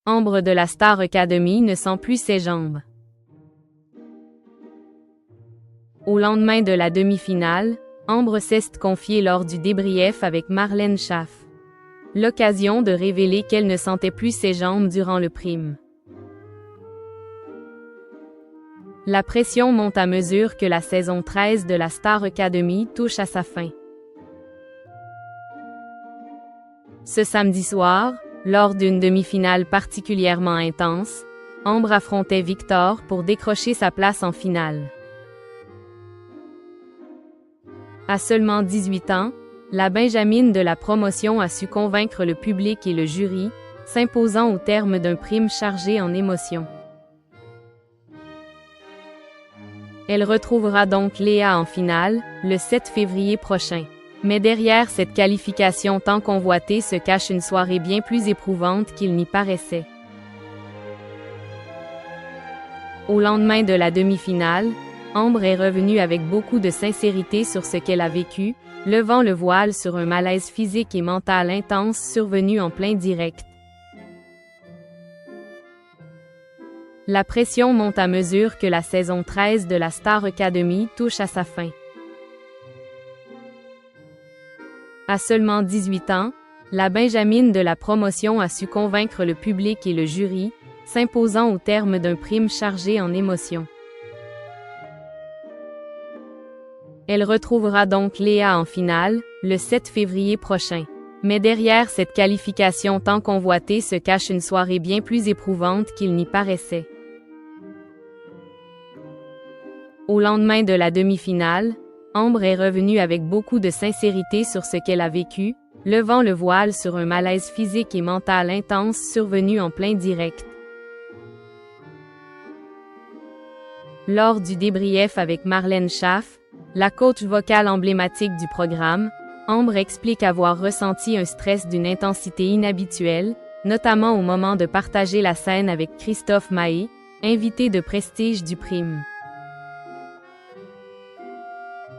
Ambre de la Star Academy ne sent plus ses jambes. Au lendemain de la demi-finale, Ambre s'est confiée lors du débrief avec Marlène Schaaf. L'occasion de révéler qu'elle ne sentait plus ses jambes durant le prime. La pression monte à mesure que la saison 13 de la Star Academy touche à sa fin. Ce samedi soir, lors d'une demi-finale particulièrement intense, Ambre affrontait Victor pour décrocher sa place en finale. À seulement 18 ans, la Benjamine de la promotion a su convaincre le public et le jury, s'imposant au terme d'un prime chargé en émotions. Elle retrouvera donc Léa en finale, le 7 février prochain. Mais derrière cette qualification tant convoitée se cache une soirée bien plus éprouvante qu'il n'y paraissait. Au lendemain de la demi-finale, Ambre est revenue avec beaucoup de sincérité sur ce qu'elle a vécu, levant le voile sur un malaise physique et mental intense survenu en plein direct. La pression monte à mesure que la saison 13 de la Star Academy touche à sa fin. À seulement 18 ans, la Benjamine de la promotion a su convaincre le public et le jury, s'imposant au terme d'un prime chargé en émotions. Elle retrouvera donc Léa en finale, le 7 février prochain. Mais derrière cette qualification tant convoitée se cache une soirée bien plus éprouvante qu'il n'y paraissait. Au lendemain de la demi-finale, Ambre est revenue avec beaucoup de sincérité sur ce qu'elle a vécu, levant le voile sur un malaise physique et mental intense survenu en plein direct. Lors du débrief avec Marlène Schaaf, la coach vocale emblématique du programme, Ambre explique avoir ressenti un stress d'une intensité inhabituelle, notamment au moment de partager la scène avec Christophe Maé, invité de prestige du prime.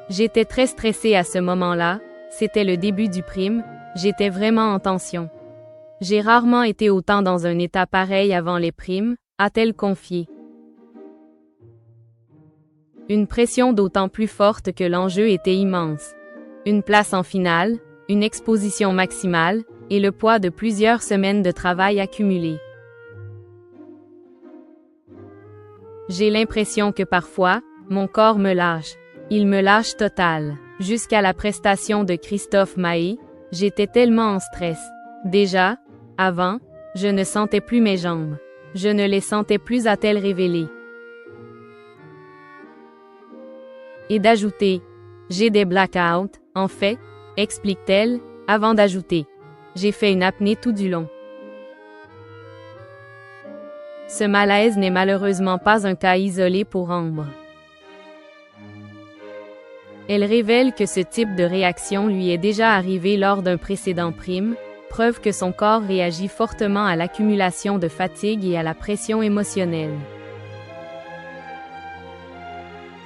J'étais très stressée à ce moment-là, c'était le début du prime, j'étais vraiment en tension. J'ai rarement été autant dans un état pareil avant les primes, a-t-elle confié. Une pression d'autant plus forte que l'enjeu était immense. Une place en finale, une exposition maximale, et le poids de plusieurs semaines de travail accumulé. J'ai l'impression que parfois, mon corps me lâche. Il me lâche total. Jusqu'à la prestation de Christophe Maé, j'étais tellement en stress. Déjà, avant, je ne sentais plus mes jambes. Je ne les sentais plus, a-t-elle révélé. Et d'ajouter, j'ai des blackouts, en fait, explique-t-elle, avant d'ajouter, j'ai fait une apnée tout du long. Ce malaise n'est malheureusement pas un cas isolé pour Ambre. Elle révèle que ce type de réaction lui est déjà arrivé lors d'un précédent prime, preuve que son corps réagit fortement à l'accumulation de fatigue et à la pression émotionnelle.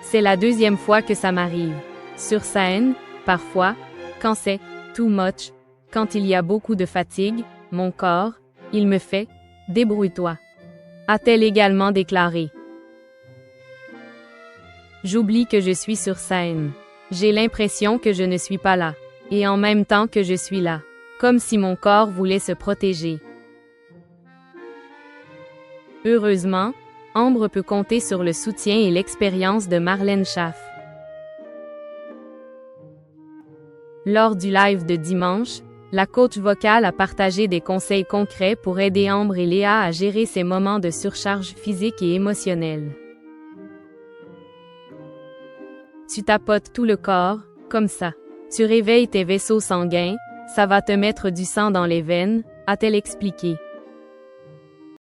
C'est la deuxième fois que ça m'arrive. Sur scène, parfois, quand c'est too much, quand il y a beaucoup de fatigue, mon corps, il me fait « débrouille-toi », a-t-elle également déclaré. J'oublie que je suis sur scène. J'ai l'impression que je ne suis pas là, et en même temps que je suis là, comme si mon corps voulait se protéger. Heureusement, Ambre peut compter sur le soutien et l'expérience de Marlène Schaaf. Lors du live de dimanche, la coach vocale a partagé des conseils concrets pour aider Ambre et Léa à gérer ces moments de surcharge physique et émotionnelle. Tu tapotes tout le corps, comme ça. Tu réveilles tes vaisseaux sanguins, ça va te mettre du sang dans les veines, a-t-elle expliqué.